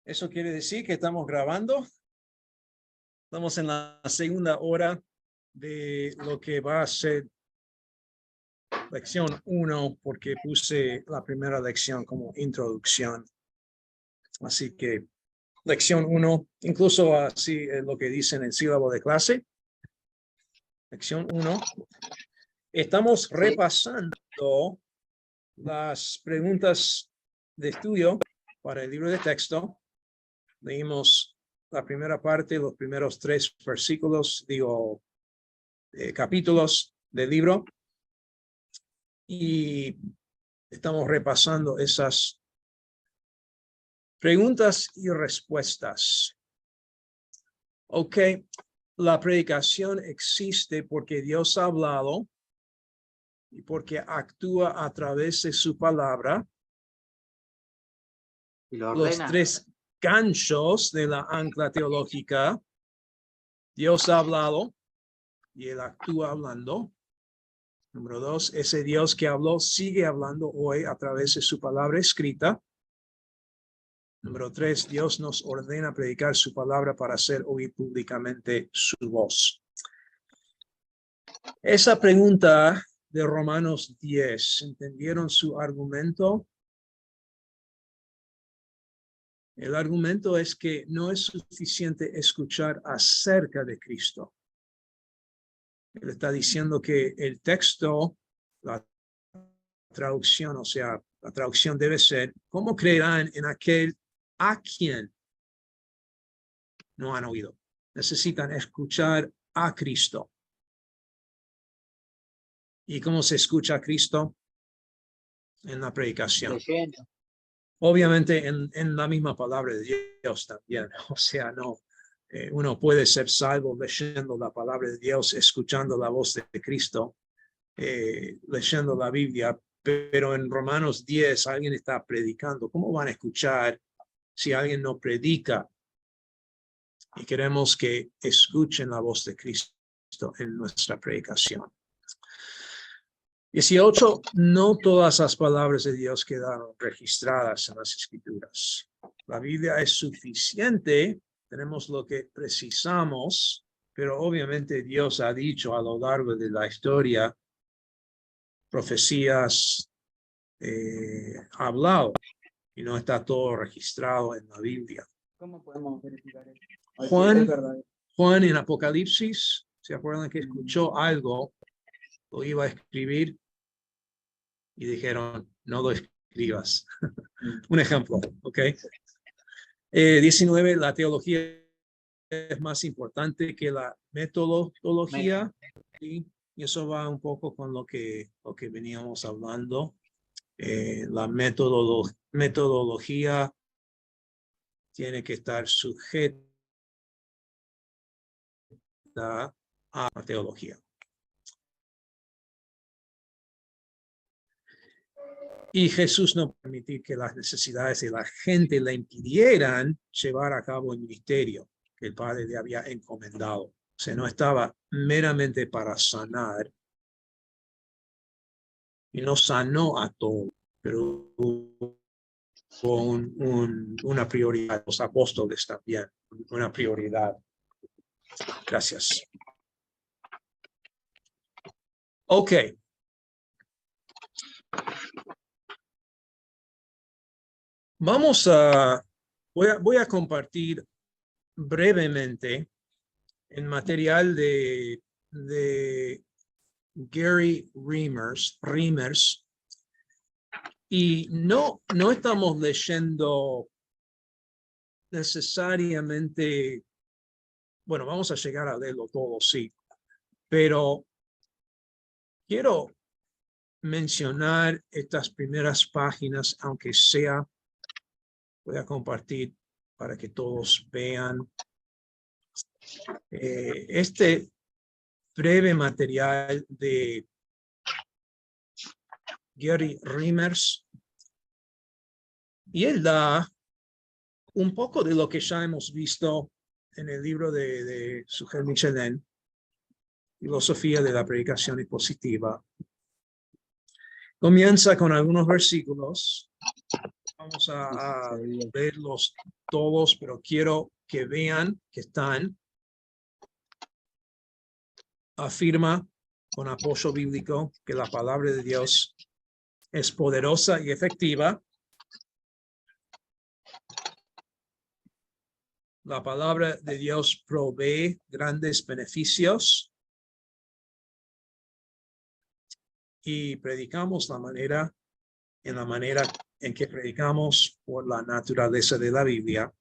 Eso quiere decir que estamos grabando. Estamos en la segunda hora de lo que va a ser lección 1, porque puse la primera lección como introducción. Así que lección 1, incluso así es lo que dice en el sílabo de clase. Lección 1. Estamos repasando las preguntas de estudio para el libro de texto. Leímos la primera parte, los primeros 3 versículos, capítulos del libro. Y estamos repasando esas preguntas y respuestas. Ok, la predicación existe porque Dios ha hablado y porque actúa a través de su palabra. Y lo Los ordena. 3 ganchos de la ancla teológica. Dios ha hablado y Él actúa hablando. Número 2, ese Dios que habló sigue hablando hoy a través de su palabra escrita. Número 3, Dios nos ordena predicar su palabra para hacer oír públicamente su voz. Esa pregunta de Romanos 10, ¿entendieron su argumento? El argumento es que no es suficiente escuchar acerca de Cristo. Él está diciendo que el texto, la traducción, o sea, la traducción debe ser, ¿cómo creerán en aquel a quien no han oído? Necesitan escuchar a Cristo. ¿Y cómo se escucha a Cristo? En la predicación. Leyendo. Obviamente en la misma palabra de Dios también. O sea, no, uno puede ser salvo leyendo la palabra de Dios, escuchando la voz de Cristo, leyendo la Biblia, pero en Romanos 10 alguien está predicando. ¿Cómo van a escuchar si alguien no predica? Y queremos que escuchen la voz de Cristo en nuestra predicación. 18. No todas las palabras de Dios quedaron registradas en las Escrituras. La Biblia es suficiente, tenemos lo que precisamos, pero obviamente Dios ha dicho a lo largo de la historia, profecías, ha hablado, y no está todo registrado en la Biblia. ¿Cómo podemos verificar eso? Juan en Apocalipsis, ¿se acuerdan que escuchó algo? Lo iba a escribir y dijeron, no lo escribas. Un ejemplo, ¿ok? 19, la teología es más importante que la metodología. Y eso va un poco con lo que veníamos hablando. La metodología tiene que estar sujeta a la teología. Y Jesús no permitió que las necesidades de la gente le impidieran llevar a cabo el ministerio que el Padre le había encomendado. O sea, no estaba meramente para sanar. Y no sanó a todos, pero hubo una prioridad. Los apóstoles también, una prioridad. Gracias. Ok. Voy a compartir brevemente el material de Gary Reimers, y no estamos leyendo necesariamente, bueno, vamos a llegar a leerlo todo, sí, pero quiero mencionar estas primeras páginas, aunque sea, voy a compartir para que todos vean este breve material de Gary Reimers, y él da un poco de lo que ya hemos visto en el libro de Sugel Michelin, Filosofía de la Predicación Expositiva. Comienza con algunos versículos. vamos a verlos todos, pero quiero que vean que están. Afirma con apoyo bíblico que la palabra de Dios es poderosa y efectiva. La palabra de Dios provee grandes beneficios. Y predicamos en la manera en que predicamos por la naturaleza de la Biblia.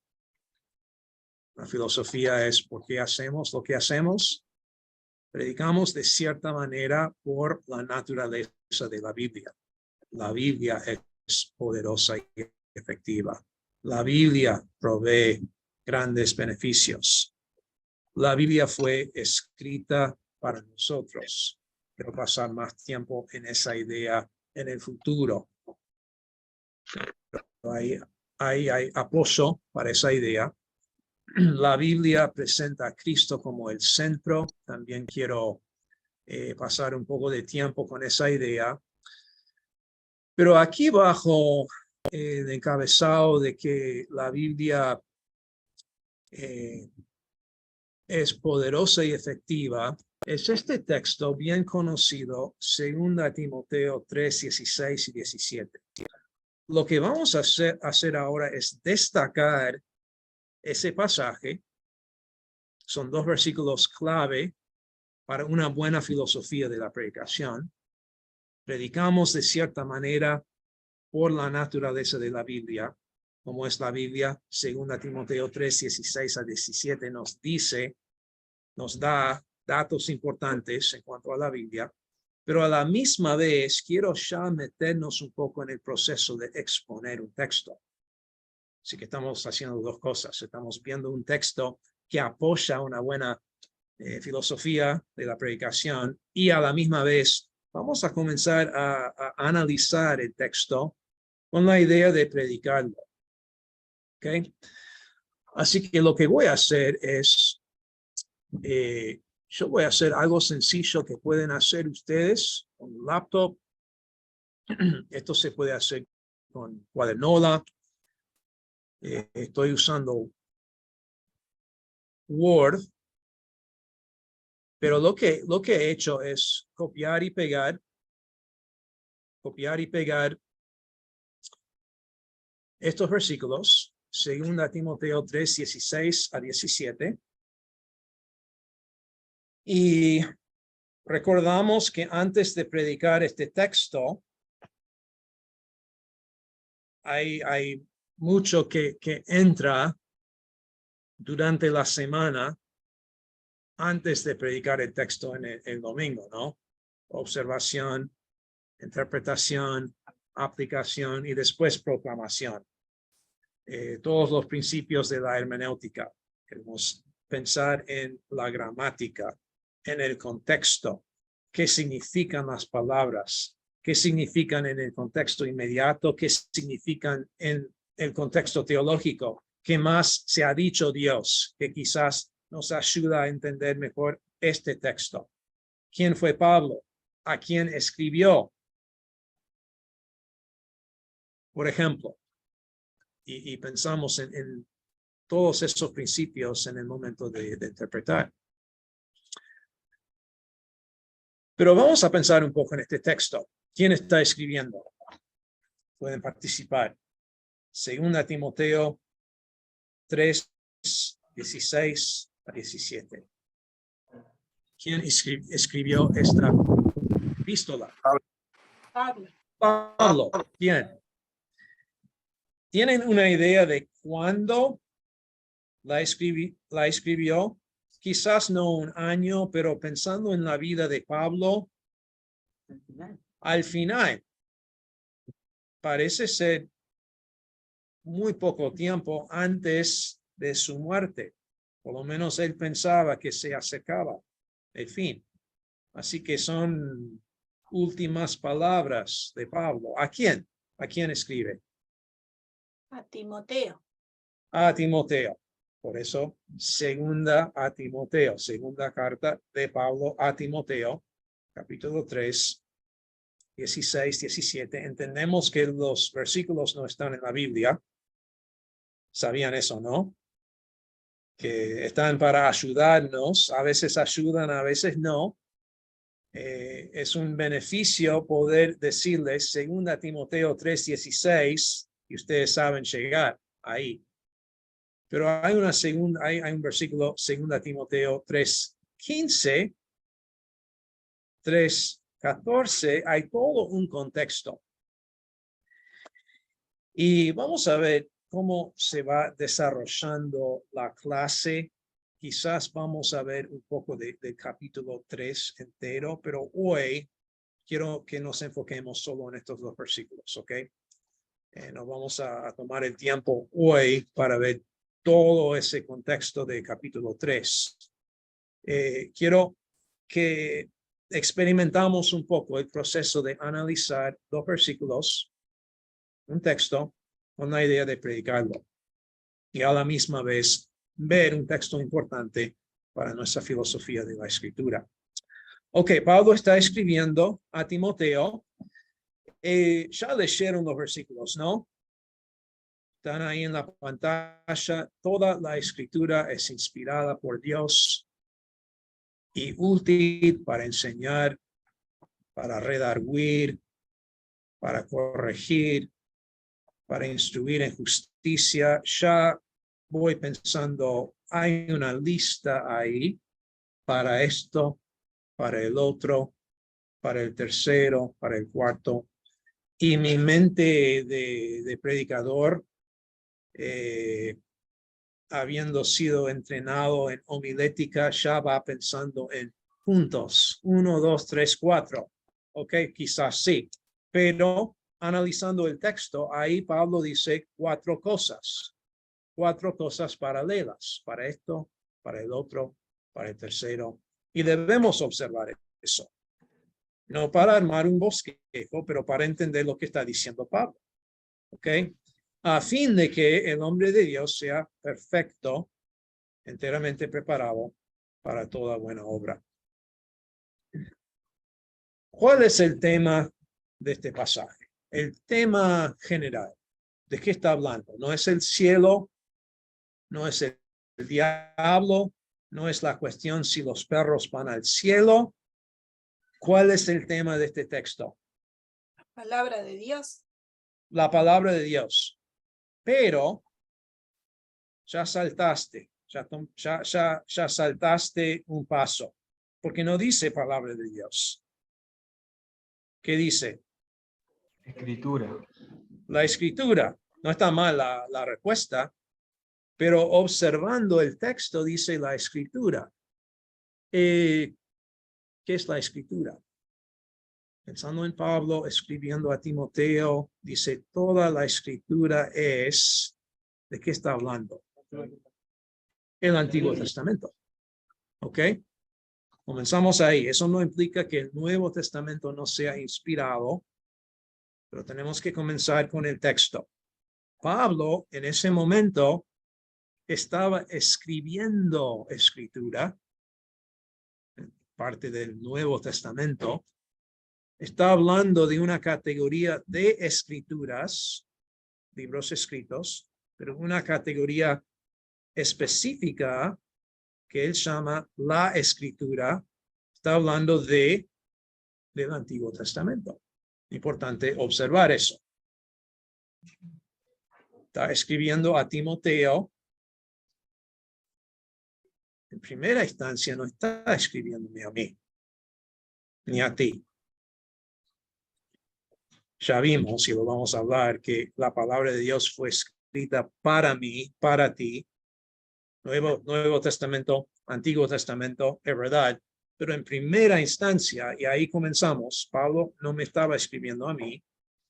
La filosofía es por qué hacemos lo que hacemos. Predicamos de cierta manera por la naturaleza de la Biblia. La Biblia es poderosa y efectiva. La Biblia provee grandes beneficios. La Biblia fue escrita para nosotros. Quiero pasar más tiempo en esa idea en el futuro. Hay apoyo para esa idea. La Biblia presenta a Cristo como el centro. También quiero pasar un poco de tiempo con esa idea. Pero aquí bajo el encabezado de que la Biblia es poderosa y efectiva, es este texto bien conocido, 2 Timoteo 3, 16 y 17. Lo que vamos a hacer ahora es destacar ese pasaje. Son dos versículos clave para una buena filosofía de la predicación. Predicamos de cierta manera por la naturaleza de la Biblia, como es la Biblia. 2 Timoteo 3, 16 a 17 nos da datos importantes en cuanto a la Biblia, pero a la misma vez quiero ya meternos un poco en el proceso de exponer un texto. Así que estamos haciendo dos cosas. Estamos viendo un texto que apoya una buena filosofía de la predicación y a la misma vez vamos a comenzar a analizar el texto con la idea de predicarlo. ¿Okay? Así que lo que voy a hacer es, yo voy a hacer algo sencillo que pueden hacer ustedes con un laptop. Esto se puede hacer con Cuadernola. Estoy usando Word, pero lo que he hecho es copiar y pegar estos versículos, 2 Timoteo 3, 16 a 17. Y recordamos que antes de predicar este texto, hay mucho que entra durante la semana antes de predicar el texto en el domingo, ¿no? Observación, interpretación, aplicación y después proclamación. Todos los principios de la hermenéutica. Queremos pensar en la gramática, en el contexto, qué significan las palabras, qué significan en el contexto inmediato, qué significan en el contexto teológico, qué más se ha dicho Dios, que quizás nos ayuda a entender mejor este texto. ¿Quién fue Pablo? ¿A quién escribió? Por ejemplo, y pensamos en todos esos principios en el momento de interpretar. Pero vamos a pensar un poco en este texto. ¿Quién está escribiendo? Pueden participar. 2 Timoteo 3, 16 a 17. ¿Quién escribió esta epístola? Pablo. ¿Quién? ¿Tienen una idea de cuándo la escribió? Quizás no un año, pero pensando en la vida de Pablo, al final, parece ser muy poco tiempo antes de su muerte. Por lo menos él pensaba que se acercaba el fin. Así que son últimas palabras de Pablo. ¿A quién? ¿A quién escribe? A Timoteo. A Timoteo. Por eso, 2 a Timoteo, segunda carta de Pablo a Timoteo, capítulo 3, 16, 17. Entendemos que los versículos no están en la Biblia. ¿Sabían eso, no? Que están para ayudarnos. A veces ayudan, a veces no. Es un beneficio poder decirles 2 Timoteo 3:16 y ustedes saben llegar ahí. Pero hay un versículo 2 Timoteo 3:15, 3:14, hay todo un contexto. Y vamos a ver cómo se va desarrollando la clase. Quizás vamos a ver un poco del capítulo 3 entero, pero hoy quiero que nos enfoquemos solo en estos 2 versículos, ¿ok? Nos vamos a tomar el tiempo hoy para ver todo ese contexto de capítulo 3. Quiero que experimentamos un poco el proceso de analizar 2 versículos, un texto, con la idea de predicarlo. Y a la misma vez ver un texto importante para nuestra filosofía de la escritura. Ok, Pablo está escribiendo a Timoteo. Ya leyeron los versículos, ¿no? Están ahí en la pantalla. Toda la escritura es inspirada por Dios y útil para enseñar, para redarguir, para corregir, para instruir en justicia. Ya voy pensando, hay una lista ahí para esto, para el otro, para el tercero, para el cuarto. Y mi mente de predicador, habiendo sido entrenado en homilética, ya va pensando en puntos, 1, 2, 3, 4. Ok, quizás sí, pero analizando el texto, ahí Pablo dice 4 cosas paralelas, para esto, para el otro, para el tercero, y debemos observar eso. No para armar un bosquejo, pero para entender lo que está diciendo Pablo. ¿Ok? A fin de que el hombre de Dios sea perfecto, enteramente preparado para toda buena obra. ¿Cuál es el tema de este pasaje? El tema general. ¿De qué está hablando? No es el cielo, no es el diablo, no es la cuestión si los perros van al cielo. ¿Cuál es el tema de este texto? Palabra de Dios. La palabra de Dios. Pero ya saltaste, ya saltaste un paso, porque no dice palabra de Dios. ¿Qué dice? Escritura. La escritura. No está mal la respuesta, pero observando el texto dice la escritura. ¿Qué es la escritura? Pensando en Pablo, escribiendo a Timoteo, dice toda la escritura es, ¿de qué está hablando? El Antiguo Testamento. ¿Ok? Comenzamos ahí. Eso no implica que el Nuevo Testamento no sea inspirado, pero tenemos que comenzar con el texto. Pablo en ese momento estaba escribiendo escritura, parte del Nuevo Testamento. Está hablando de una categoría de escrituras, libros escritos, pero una categoría específica que él llama la escritura. Está hablando del Antiguo Testamento. Importante observar eso. Está escribiendo a Timoteo. En primera instancia no está escribiéndome a mí, ni a ti. Ya vimos, y lo vamos a hablar, que la palabra de Dios fue escrita para mí, para ti. Nuevo Testamento, Antiguo Testamento, es verdad. Pero en primera instancia, y ahí comenzamos, Pablo no me estaba escribiendo a mí,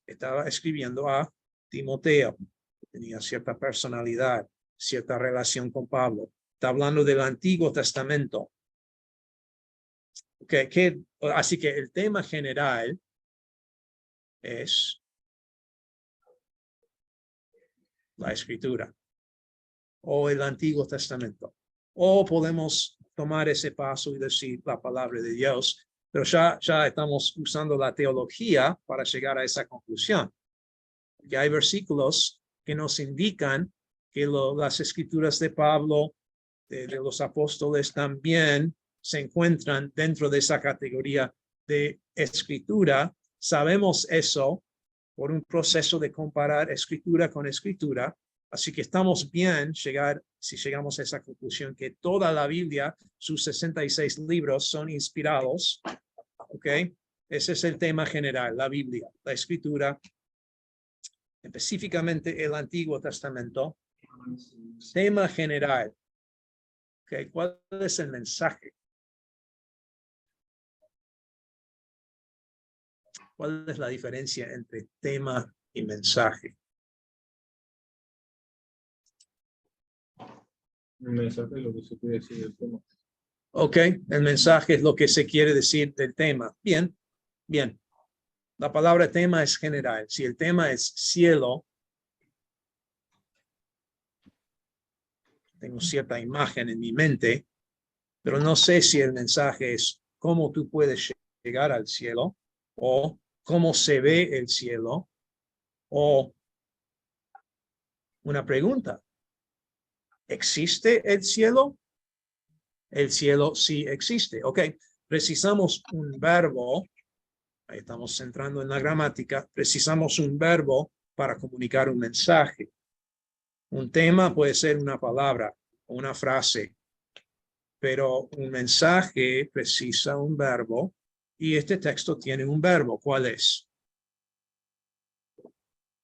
estaba escribiendo a Timoteo. Tenía cierta personalidad, cierta relación con Pablo. Está hablando del Antiguo Testamento. Así que el tema general es la escritura o el Antiguo Testamento. O podemos tomar ese paso y decir la palabra de Dios. Pero ya estamos usando la teología para llegar a esa conclusión. Que hay versículos que nos indican que las escrituras de Pablo, de los apóstoles, también se encuentran dentro de esa categoría de escritura. Sabemos eso por un proceso de comparar escritura con escritura. Así que estamos bien si llegamos a esa conclusión que toda la Biblia, sus 66 libros, son inspirados. ¿Ok? Ese es el tema general, la Biblia, la escritura, específicamente el Antiguo Testamento. Tema general. ¿Ok? ¿Cuál es el mensaje? ¿Cuál es la diferencia entre tema y mensaje? El mensaje es lo que se quiere decir del tema. Ok, el mensaje es lo que se quiere decir del tema. Bien, bien. La palabra tema es general. Si el tema es cielo, tengo cierta imagen en mi mente, pero no sé si el mensaje es cómo tú puedes llegar al cielo, o cómo se ve el cielo, o una pregunta. ¿Existe el cielo? El cielo sí existe. Ok, precisamos un verbo. Ahí estamos entrando en la gramática. Precisamos un verbo para comunicar un mensaje. Un tema puede ser una palabra o una frase, pero un mensaje precisa un verbo y este texto tiene un verbo. ¿Cuál es?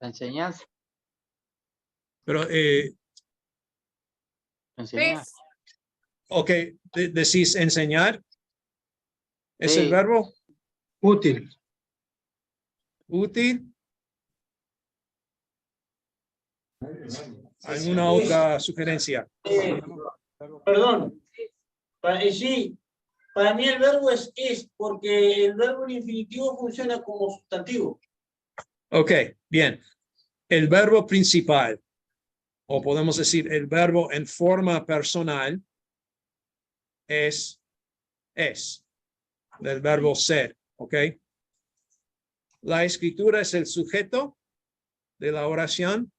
La enseñanza. Pero, Enseñar. ok, decís enseñar. ¿Es el Sí. verbo? Útil. Útil. ¿Alguna otra sugerencia? Perdón, sí, para mí el verbo es porque el verbo en infinitivo funciona como sustantivo. Ok, bien. El verbo principal, o podemos decir el verbo en forma personal, es, del verbo ser, ¿ok? La escritura es el sujeto de la oración,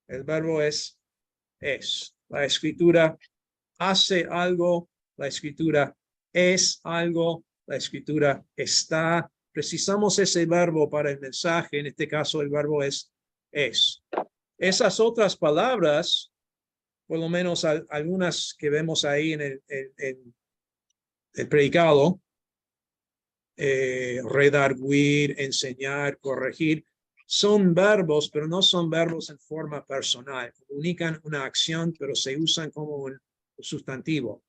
el verbo es. La escritura hace algo, la escritura es algo, la escritura está. Precisamos ese verbo para el mensaje, en este caso el verbo es. Esas otras palabras, por lo menos algunas que vemos ahí en el predicado, redarguir, enseñar, corregir, son verbos, pero no son verbos en forma personal. Comunican una acción, pero se usan como un sustantivo.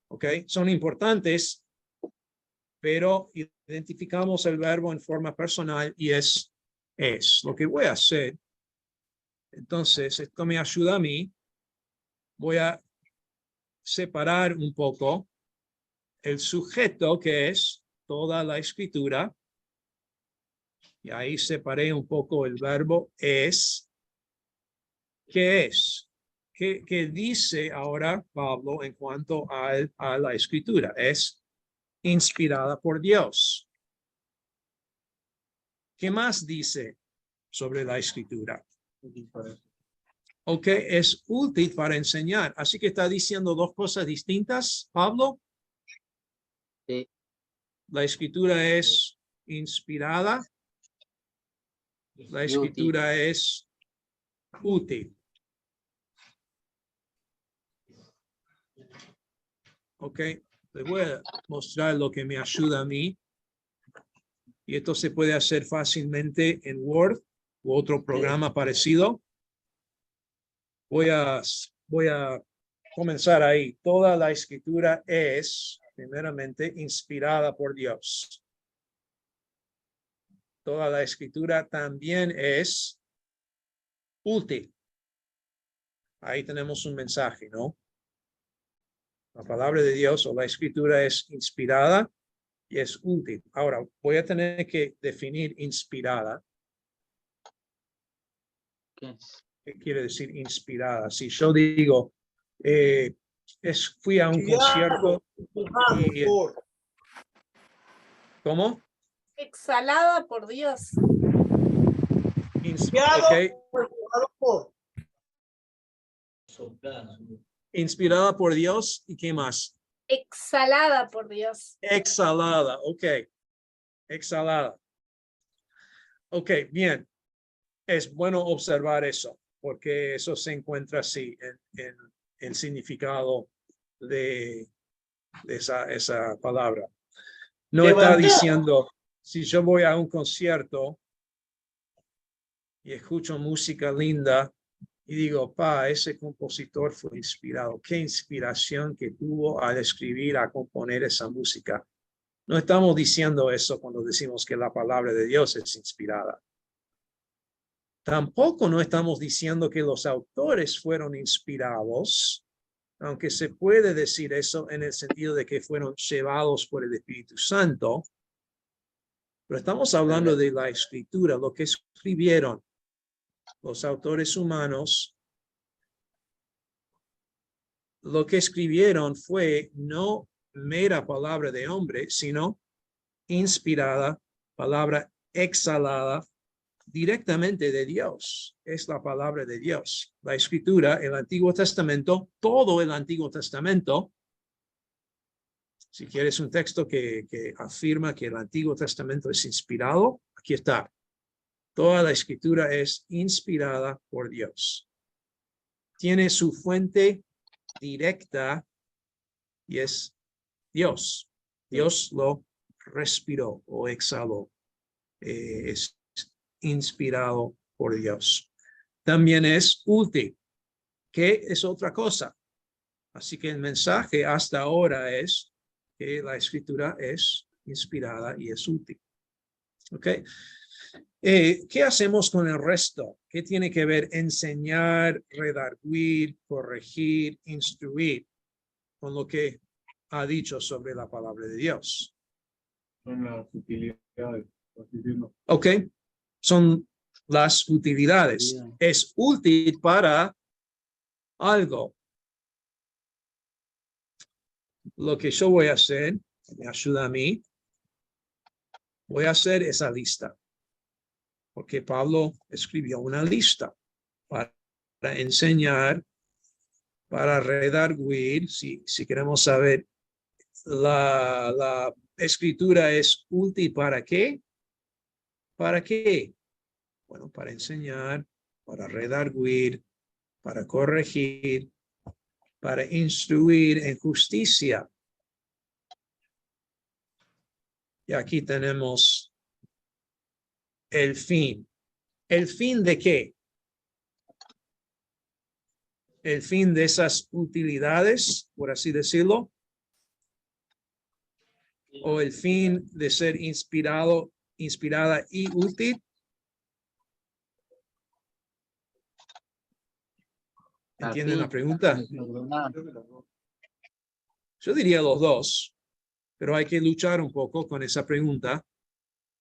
¿Ok? Son importantes, pero identificamos el verbo en forma personal y es. Lo que voy a hacer, entonces, esto me ayuda a mí. Voy a separar un poco el sujeto, que es toda la escritura, y ahí separé un poco el verbo es. ¿Qué es? ¿Qué dice ahora Pablo en cuanto a la escritura? Es inspirada por Dios. ¿Qué más dice sobre la escritura? Ok, es útil para enseñar. Así que está diciendo dos cosas distintas, Pablo. Sí. La escritura es inspirada. La escritura es útil. Ok, les voy a mostrar lo que me ayuda a mí. Y esto se puede hacer fácilmente en Word u otro programa parecido. Voy a comenzar ahí. Toda la escritura es, primeramente, inspirada por Dios. Toda la escritura también es útil. Ahí tenemos un mensaje, ¿no? La palabra de Dios o la escritura es inspirada y es útil. Ahora, voy a tener que definir inspirada. ¿Qué? ¿Qué quiere decir inspirada? Si yo digo, fui a un concierto y ¿Cómo? Exhalada por Dios. Ok. Inspirada por Dios. ¿Y qué más? Exhalada por Dios. Exhalada. Ok. Exhalada. Ok, bien. Es bueno observar eso, porque eso se encuentra así en el significado de esa palabra. No está Levantada. diciendo, si yo voy a un concierto y escucho música linda y digo, ese compositor fue inspirado. Qué inspiración que tuvo al escribir, a componer esa música. No estamos diciendo eso cuando decimos que la palabra de Dios es inspirada. Tampoco no estamos diciendo que los autores fueron inspirados, aunque se puede decir eso en el sentido de que fueron llevados por el Espíritu Santo. Pero estamos hablando de la escritura, lo que escribieron los autores humanos. Lo que escribieron fue no mera palabra de hombre, sino inspirada, palabra exhalada directamente de Dios. Es la palabra de Dios. La escritura, el Antiguo Testamento, todo el Antiguo Testamento. Si quieres un texto que afirma que el Antiguo Testamento es inspirado, aquí está. Toda la escritura es inspirada por Dios. Tiene su fuente directa y es Dios. Dios lo respiró o exhaló. Es inspirado por Dios. También es útil, que es otra cosa. Así que el mensaje hasta ahora es que la escritura es inspirada y es útil. ¿Ok? ¿Qué hacemos con el resto? ¿Qué tiene que ver enseñar, redarguir, corregir, instruir con lo que ha dicho sobre la palabra de Dios? Son las utilidades. Así decirlo. Ok, son las utilidades. Bien. Es útil para algo. Lo que yo voy a hacer, me ayuda a mí, voy a hacer esa lista. Porque Pablo escribió una lista para enseñar, para redarguir, si queremos saber, la escritura es útil ¿para qué? ¿Para qué? Bueno, para enseñar, para redarguir, para corregir, para instruir en justicia. Y aquí tenemos el fin. ¿El fin de qué? El fin de esas utilidades, por así decirlo, o el fin de ser inspirada y útil. ¿Entienden la pregunta? Yo diría los dos, pero hay que luchar un poco con esa pregunta.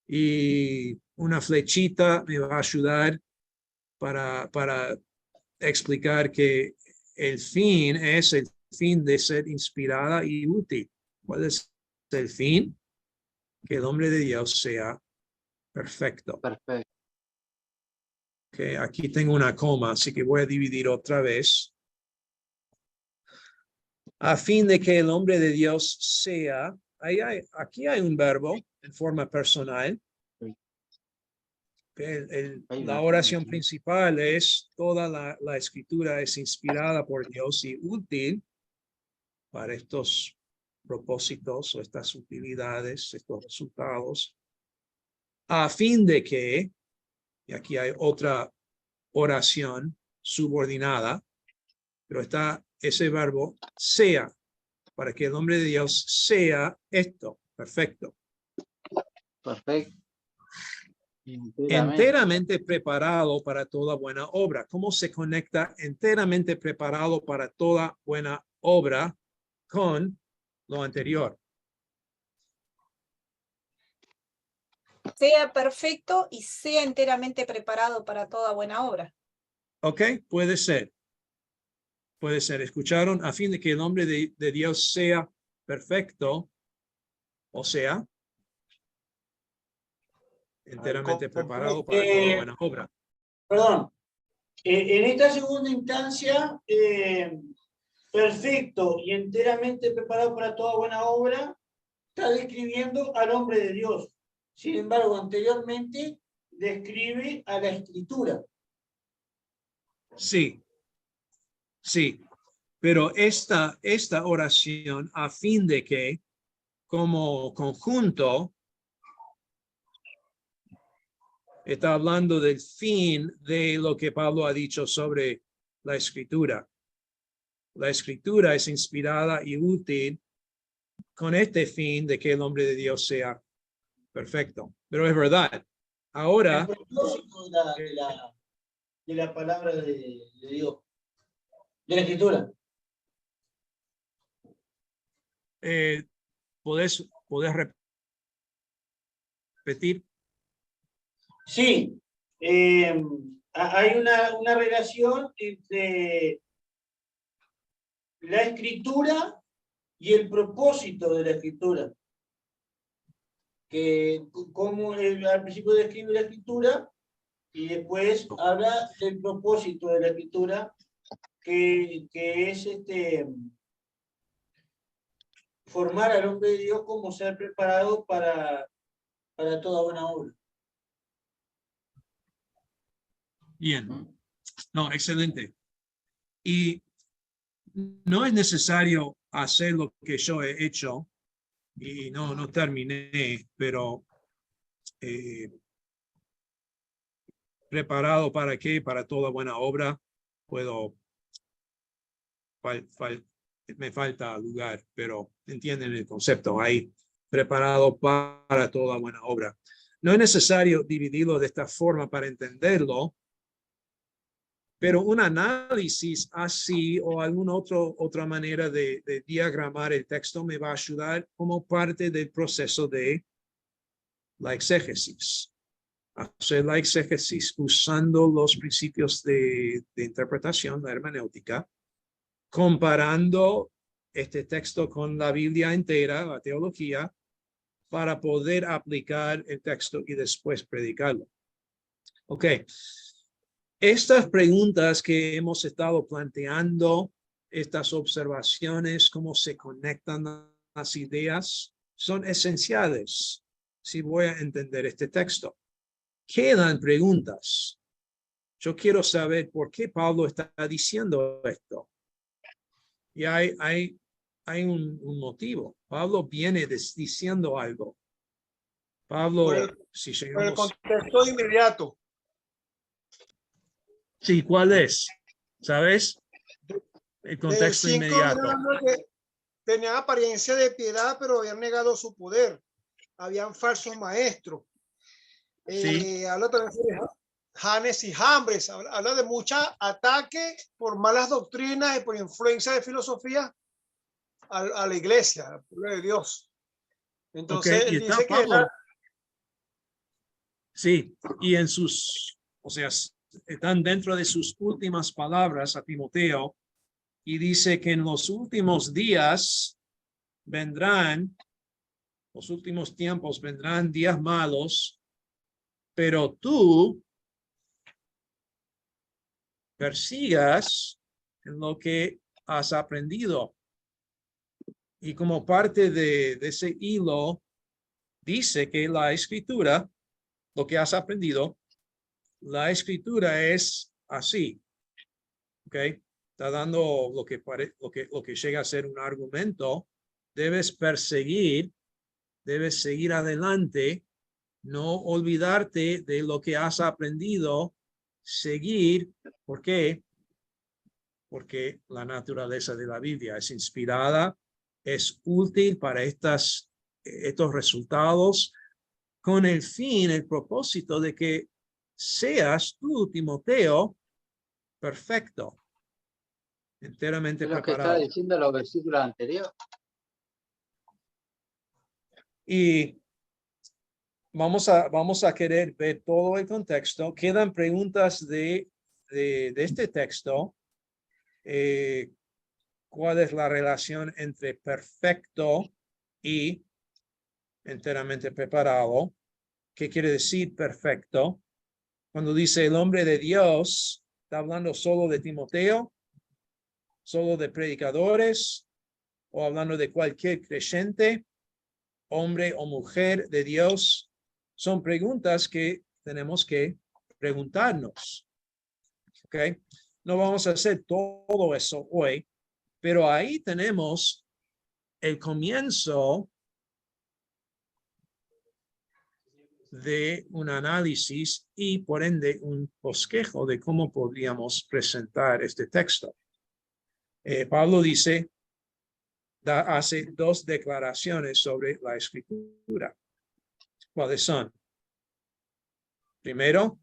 Y una flechita me va a ayudar para explicar que el fin es el fin de ser inspirada y útil. ¿Cuál es el fin? Que el hombre de Dios sea perfecto. Perfecto. Okay, aquí tengo una coma, así que voy a dividir otra vez. A fin de que el hombre de Dios sea, aquí hay un verbo en forma personal. La oración principal es, toda la escritura es inspirada por Dios y útil para estos propósitos o estas utilidades, estos resultados, a fin de que, y aquí hay otra oración subordinada, pero está ese verbo sea, para que el hombre de Dios sea esto, perfecto. Perfecto. Enteramente preparado para toda buena obra. ¿Cómo se conecta enteramente preparado para toda buena obra con lo anterior? Sea perfecto y sea enteramente preparado para toda buena obra. Ok, puede ser. Puede ser. ¿Escucharon? A fin de que el hombre de Dios sea perfecto, o sea, enteramente preparado para completo. toda buena obra. Perdón. En esta segunda instancia, perfecto y enteramente preparado para toda buena obra, está describiendo al hombre de Dios. Sin embargo, anteriormente describe a la Escritura. Sí, sí, pero esta oración a fin de que como conjunto está hablando del fin de lo que Pablo ha dicho sobre la Escritura. La Escritura es inspirada y útil con este fin de que el hombre de Dios sea perfecto. Pero es verdad. Ahora, El propósito de la palabra de Dios, de la Escritura. ¿podés repetir? Sí, hay una relación entre la Escritura y el propósito de la Escritura. Que como al principio describe la Escritura y después habla del propósito de la Escritura, que es formar al hombre de Dios como ser preparado para toda buena obra. Bien. No, excelente. Y no es necesario hacer lo que yo he hecho y no terminé, pero preparado para qué, para toda buena obra, puedo, me falta lugar, pero entienden el concepto ahí, preparado para toda buena obra. No es necesario dividirlo de esta forma para entenderlo, pero un análisis así o alguna otra manera de diagramar el texto me va a ayudar como parte del proceso de la exégesis. Hacer la exégesis usando los principios de interpretación, la hermenéutica, comparando este texto con la Biblia entera, la teología, para poder aplicar el texto y después predicarlo. Ok. Estas preguntas que hemos estado planteando, estas observaciones, cómo se conectan las ideas, son esenciales si voy a entender este texto. Quedan preguntas. Yo quiero saber por qué Pablo está diciendo esto. Y hay un motivo. Pablo viene diciendo algo. Pablo, si llegamos... Por el contexto inmediato. Sí, ¿cuál es? ¿Sabes? El contexto Del 5 inmediato. que tenían apariencia de piedad, pero habían negado su poder. Habían falsos maestros. Sí. Habla también de Janes y Jambres. Habla de mucho ataque por malas doctrinas y por influencia de filosofía a la iglesia, al pueblo de Dios. Entonces, Okay, y él dice Pablo, sí, y en sus, o sea, están dentro de sus últimas palabras a Timoteo y dice que en los últimos días vendrán, los últimos tiempos vendrán días malos, pero tú persigas en lo que has aprendido. Y como parte de ese hilo, dice que la escritura, lo que has aprendido, la escritura es así. ¿Ok? Está dando lo que llega a ser un argumento. Debes perseguir, debes seguir adelante, no olvidarte de lo que has aprendido, seguir. ¿Por qué? Porque la naturaleza de la Biblia es inspirada, es útil para estos resultados con el fin, el propósito de que seas tú, Timoteo, perfecto, enteramente Es lo que preparado. está diciendo los versículos anteriores. Y vamos a querer ver todo el contexto. Quedan preguntas de este texto. ¿Cuál es la relación entre perfecto y enteramente preparado? ¿Qué quiere decir perfecto? Cuando dice el hombre de Dios, ¿está hablando solo de Timoteo? ¿Solo de predicadores? ¿O hablando de cualquier creyente, hombre o mujer de Dios? Son preguntas que tenemos que preguntarnos. ¿Ok? No vamos a hacer todo eso hoy, pero ahí tenemos el comienzo de un análisis y por ende un bosquejo de cómo podríamos presentar este texto. Pablo dice, hace dos declaraciones sobre la escritura. ¿Cuáles son? Primero,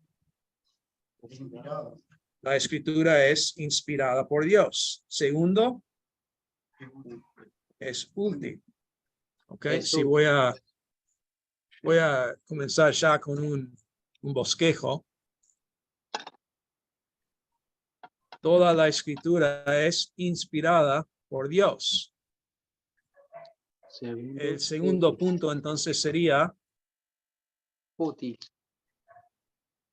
la escritura es inspirada por Dios. Segundo, es útil. Ok, si voy a comenzar ya con un bosquejo. Toda la escritura es inspirada por Dios. El segundo punto entonces sería útil.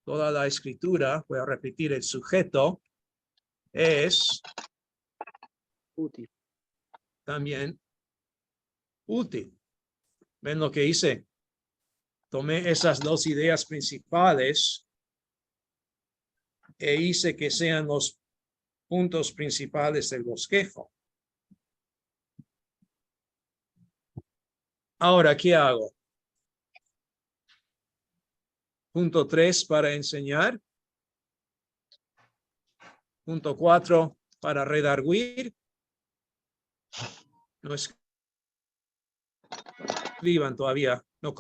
toda la escritura, voy a repetir el sujeto, es Útil. también útil. ¿Ven lo que hice? Tomé esas dos ideas principales e hice que sean los puntos principales del bosquejo. Ahora, ¿qué hago? Punto 3 para enseñar. Punto 4 para redarguir. No escriban todavía. No.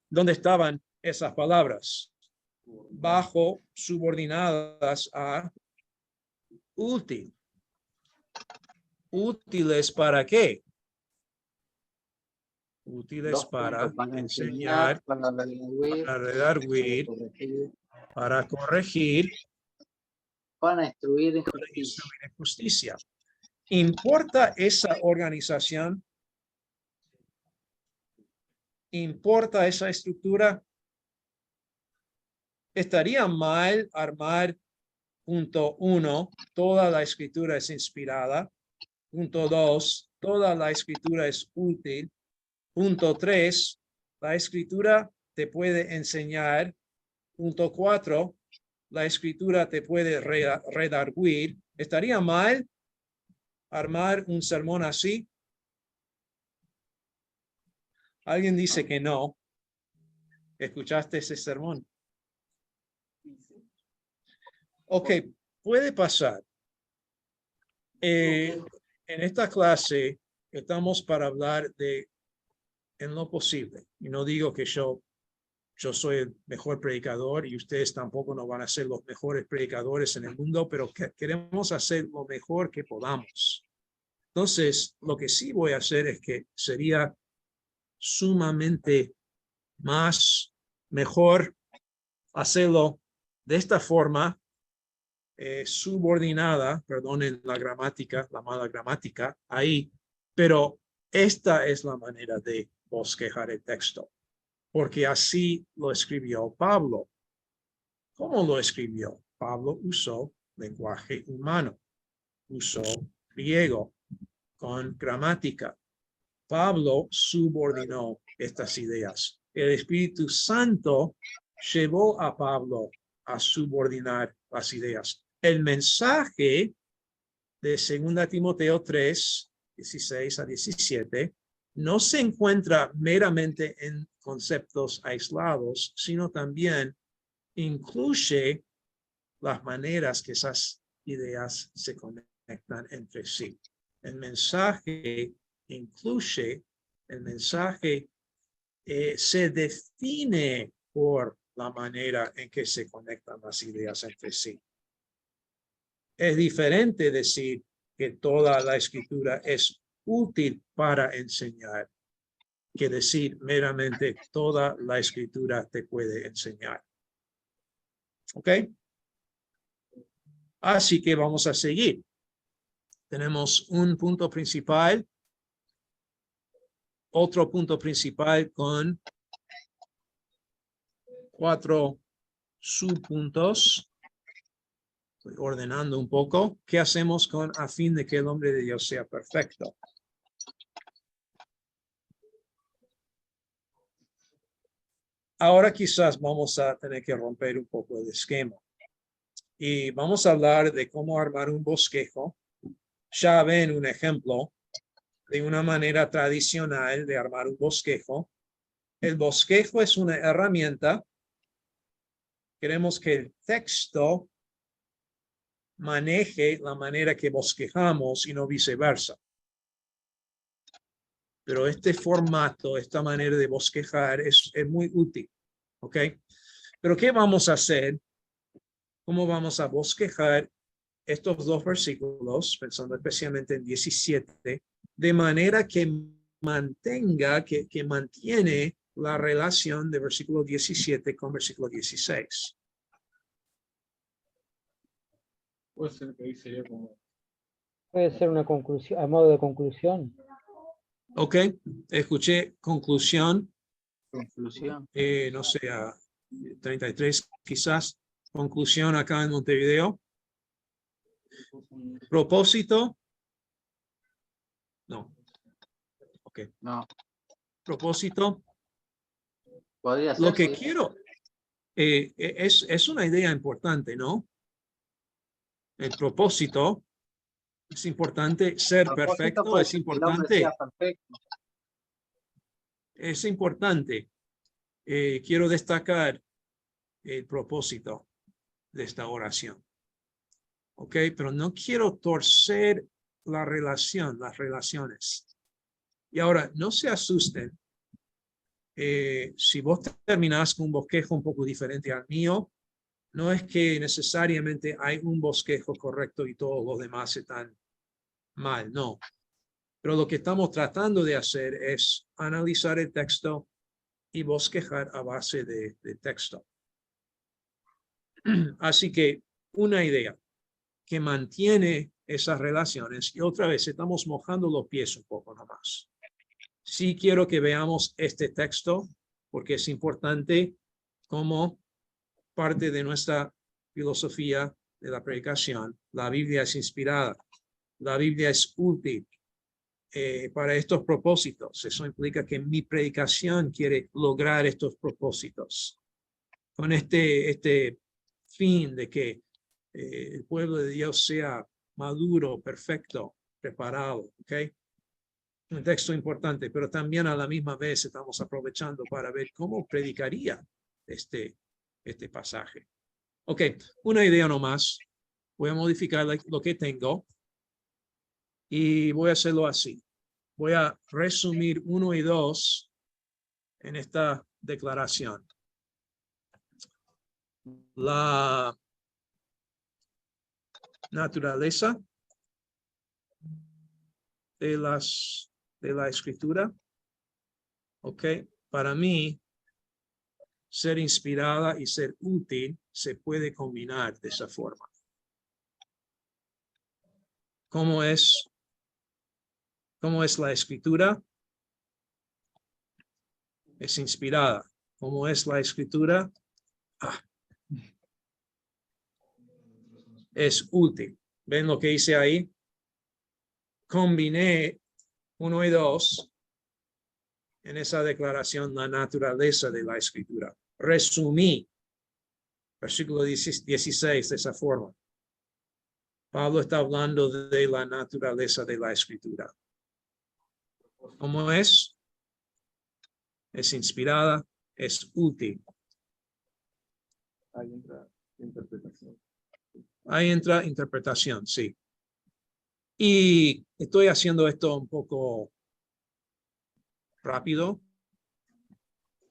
¿Dónde estaban esas palabras? Bajo, subordinadas a útil. ¿Útiles para qué? Útiles Dos para puntos, enseñar, para redarguir, para corregir, para instruir en para justicia. instruir en justicia. ¿Importa esa organización? ¿Importa esa estructura? ¿Estaría mal armar punto 1, toda la escritura es inspirada? Punto 2, toda la escritura es útil. Punto 3, la escritura te puede enseñar. Punto 4, la escritura te puede redarguir. ¿Estaría mal armar un sermón así? Alguien dice que no. ¿Escuchaste ese sermón? Ok, puede pasar. En esta clase estamos para hablar de en lo posible. Y no digo que yo soy el mejor predicador y ustedes tampoco no van a ser los mejores predicadores en el mundo, pero queremos hacer lo mejor que podamos. Entonces, lo que sí voy a hacer es que sería sumamente mejor hacerlo de esta forma subordinada, perdonen la gramática, la mala gramática ahí, pero esta es la manera de bosquejar el texto, porque así lo escribió Pablo. ¿Cómo lo escribió? Pablo usó lenguaje humano, usó griego con gramática. Pablo subordinó estas ideas. El Espíritu Santo llevó a Pablo a subordinar las ideas. El mensaje de 2 Timoteo 3, 16 a 17, no se encuentra meramente en conceptos aislados, sino también incluye las maneras que esas ideas se conectan entre sí. El mensaje incluye, el mensaje se define por la manera en que se conectan las ideas entre sí. Es diferente decir que toda la escritura es útil para enseñar que decir meramente toda la escritura te puede enseñar. ¿Ok? Así que vamos a seguir. Tenemos un punto principal, otro punto principal con 4 subpuntos. Estoy ordenando un poco. ¿Qué hacemos con a fin de que el hombre de Dios sea perfecto? Ahora quizás vamos a tener que romper un poco el esquema. Y vamos a hablar de cómo armar un bosquejo. Ya ven un ejemplo de una manera tradicional de armar un bosquejo. El bosquejo es una herramienta. Queremos que el texto maneje la manera que bosquejamos y no viceversa. Pero este formato, esta manera de bosquejar es muy útil. ¿Ok? Pero ¿qué vamos a hacer? ¿Cómo vamos a bosquejar estos dos versículos, pensando especialmente en 17, de manera que mantenga, que mantiene la relación de versículo 17 con versículo 16? Puede ser que ahí sería como Puede ser una conclusión, a modo de conclusión. Ok, escuché conclusión, Conclusión. no sé, a 33 quizás, conclusión acá en Montevideo. Propósito, no. Ok, No, propósito. podría ser. Lo que sí. quiero es una idea importante, ¿no? El propósito es importante, ser Propósito perfecto puede es ser que el hombre sea importante, perfecto. es importante. Quiero destacar el propósito de esta oración. Ok, pero no quiero torcer la relación, las relaciones. Y ahora, no se asusten. Si vos terminás con un bosquejo un poco diferente al mío, no es que necesariamente hay un bosquejo correcto y todos los demás están mal, no. Pero lo que estamos tratando de hacer es analizar el texto y bosquejar a base de texto. Así que una idea que mantiene esas relaciones, y otra vez estamos mojando los pies un poco nomás. Sí quiero que veamos este texto porque es importante como parte de nuestra filosofía de la predicación. La Biblia es inspirada, la Biblia es útil para estos propósitos. Eso implica que mi predicación quiere lograr estos propósitos con este fin de que el pueblo de Dios sea maduro, perfecto, preparado. ¿Ok? Un texto importante, pero también a la misma vez estamos aprovechando para ver cómo predicaría este pasaje. Ok, una idea nomás. Voy a modificar lo que tengo y voy a hacerlo así. Voy a resumir 1 y 2 en esta declaración. La naturaleza de la escritura. Ok, para mí, ser inspirada y ser útil se puede combinar de esa forma. ¿Cómo es la escritura? Es inspirada. ¿Cómo es la escritura? Es útil. ¿Ven lo que hice ahí? Combiné 1 y 2 en esa declaración, la naturaleza de la escritura. Resumí versículo 16 de esa forma. Pablo está hablando de la naturaleza de la escritura. ¿Cómo es? Es inspirada, es útil. ahí entra interpretación. Ahí entra interpretación, sí. Y estoy haciendo esto un poco rápido.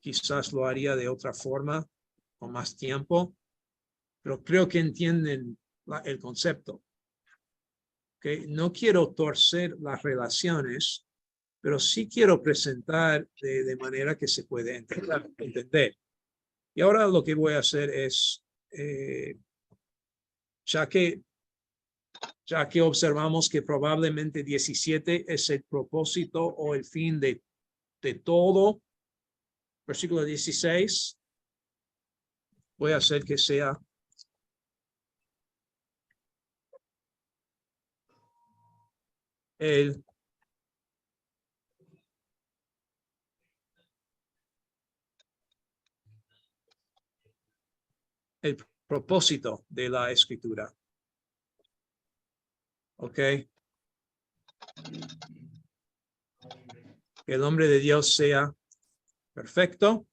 Quizás lo haría de otra forma, con más tiempo, pero creo que entienden el concepto. ¿Okay? No quiero torcer las relaciones, pero sí quiero presentar de manera que se puede entender. Y ahora lo que voy a hacer es, ya que observamos que probablemente 17 es el propósito o el fin de todo, versículo 16, Voy a hacer que sea el propósito de la escritura. ¿Ok? Que el hombre de Dios sea perfecto.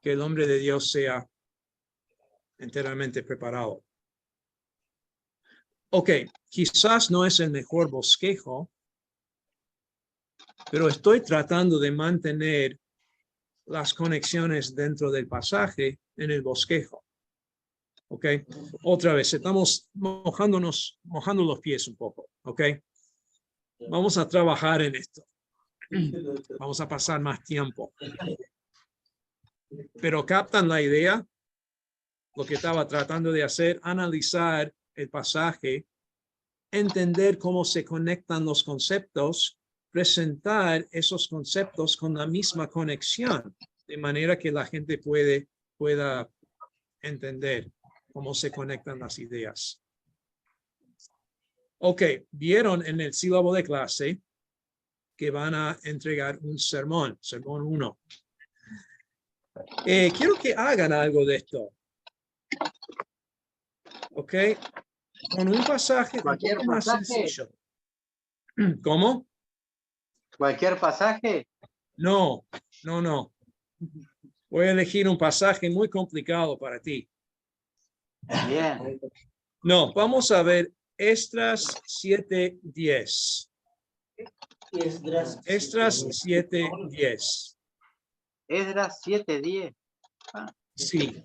Que el hombre de Dios sea enteramente preparado. Ok, quizás no es el mejor bosquejo, pero estoy tratando de mantener las conexiones dentro del pasaje en el bosquejo. Ok, otra vez, estamos mojando los pies un poco. Ok, vamos a trabajar en esto. Vamos a pasar más tiempo. Pero captan la idea, lo que estaba tratando de hacer, analizar el pasaje, entender cómo se conectan los conceptos, presentar esos conceptos con la misma conexión, de manera que la gente pueda entender cómo se conectan las ideas. Ok, vieron en el sílabo de clase que van a entregar un sermón 1. Quiero que hagan algo de esto. Ok, con un pasaje un poco más sencillo. ¿Cómo? ¿Cualquier pasaje? No. Voy a elegir un pasaje muy complicado para ti. Bien. No, vamos a ver Esdras 7:10. Esdras 7:10. Esdras 7:10. Sí.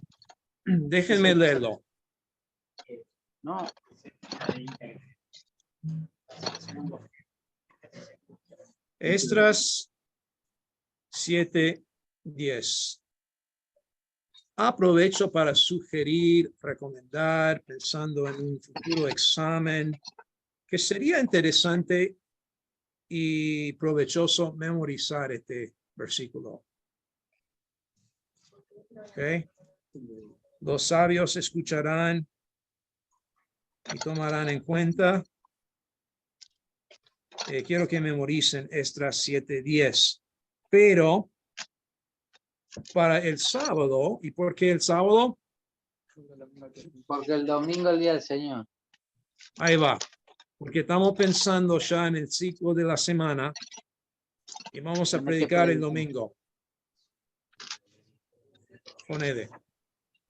Déjenme leerlo. No. Esdras 7:10. Aprovecho para sugerir, recomendar, pensando en un futuro examen, que sería interesante y provechoso memorizar este versículo. ¿Okay? Los sabios escucharán y tomarán en cuenta. Quiero que memoricen Esdras 7:10. Pero para el sábado, ¿y por qué el sábado? Porque el domingo es el día del Señor. Ahí va. Porque estamos pensando ya en el ciclo de la semana y vamos a predicar el domingo. Con Ede.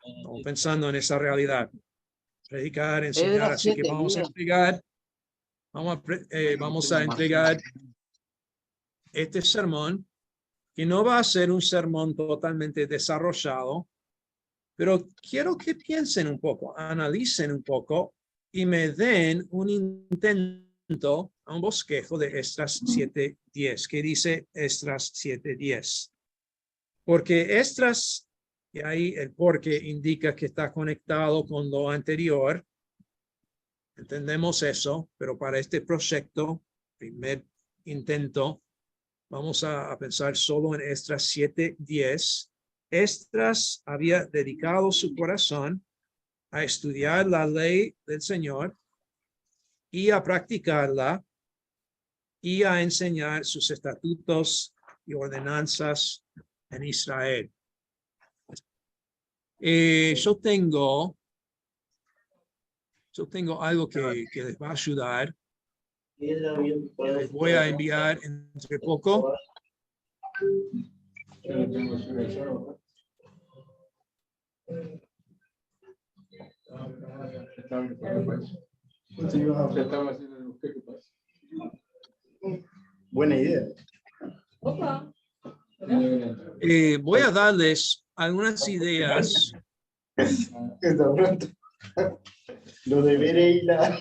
Estamos pensando en esa realidad. Predicar, enseñar, así que vamos a entregar. Vamos a entregar este sermón, que no va a ser un sermón totalmente desarrollado, pero quiero que piensen un poco, analicen un poco y me den un intento, un bosquejo de Esdras 7:10. ¿Qué dice Esdras 7:10? Porque Esdras, y ahí el porque indica que está conectado con lo anterior. Entendemos eso, pero para este proyecto, primer intento, vamos a pensar solo en Esdras 7:10. Esdras había dedicado su corazón a estudiar la ley del Señor y a practicarla y a enseñar sus estatutos y ordenanzas en Israel. Yo tengo algo que les va a ayudar. Les voy a enviar entre poco. Buena idea. Voy a darles algunas ideas Lo deberé hilar.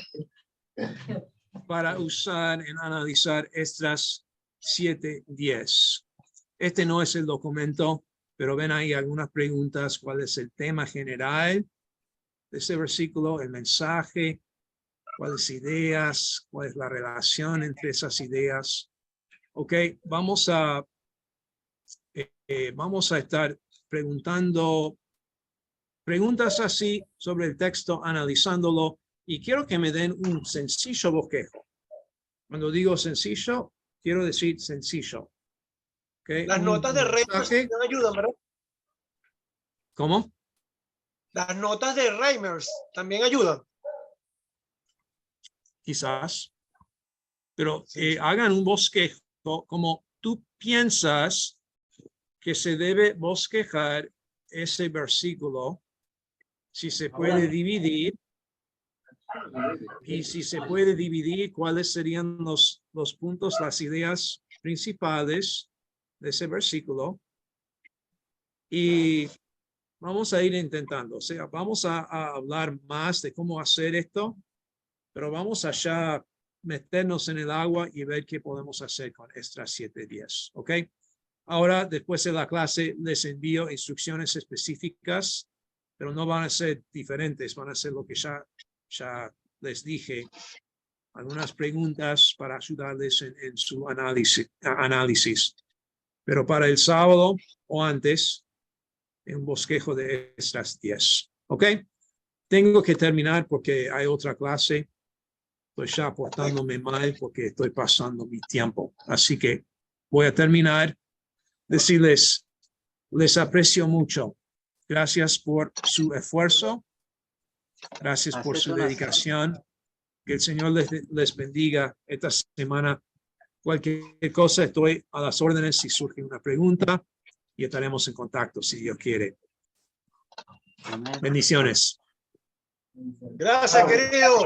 para usar en analizar Esdras 7:10. Este no es el documento, pero ven ahí algunas preguntas. ¿Cuál es el tema general de ese versículo? El mensaje. ¿Cuáles ideas? ¿Cuál es la relación entre esas ideas? Ok, vamos a vamos a estar preguntando preguntas así sobre el texto, analizándolo, y quiero que me den un sencillo bosquejo. Cuando digo sencillo, quiero decir sencillo. ¿Okay? Las Un notas de Reimers mensaje. también ayudan, ¿verdad? ¿Cómo? Las notas de Reimers también ayudan. Quizás. Pero hagan un bosquejo como tú piensas que se debe bosquejar ese versículo, si se puede dividir, y si se puede dividir, cuáles serían los puntos, las ideas principales de ese versículo. Y vamos a ir intentando, o sea, vamos a hablar más de cómo hacer esto, pero vamos allá meternos en el agua y ver qué podemos hacer con Esdras 7:10, ¿ok? Ahora, después de la clase, les envío instrucciones específicas, pero no van a ser diferentes, van a ser lo que ya les dije. Algunas preguntas para ayudarles en su análisis. Pero para el sábado o antes, un bosquejo de Esdras 10, ¿ok? Tengo que terminar porque hay otra clase. Estoy ya portándome mal porque estoy pasando mi tiempo. Así que voy a terminar. Decirles, les aprecio mucho. Gracias por su esfuerzo. Gracias por su dedicación. Que el Señor les bendiga esta semana. Cualquier cosa, estoy a las órdenes si surge una pregunta y estaremos en contacto si Dios quiere. Amén. Bendiciones. Gracias, querido.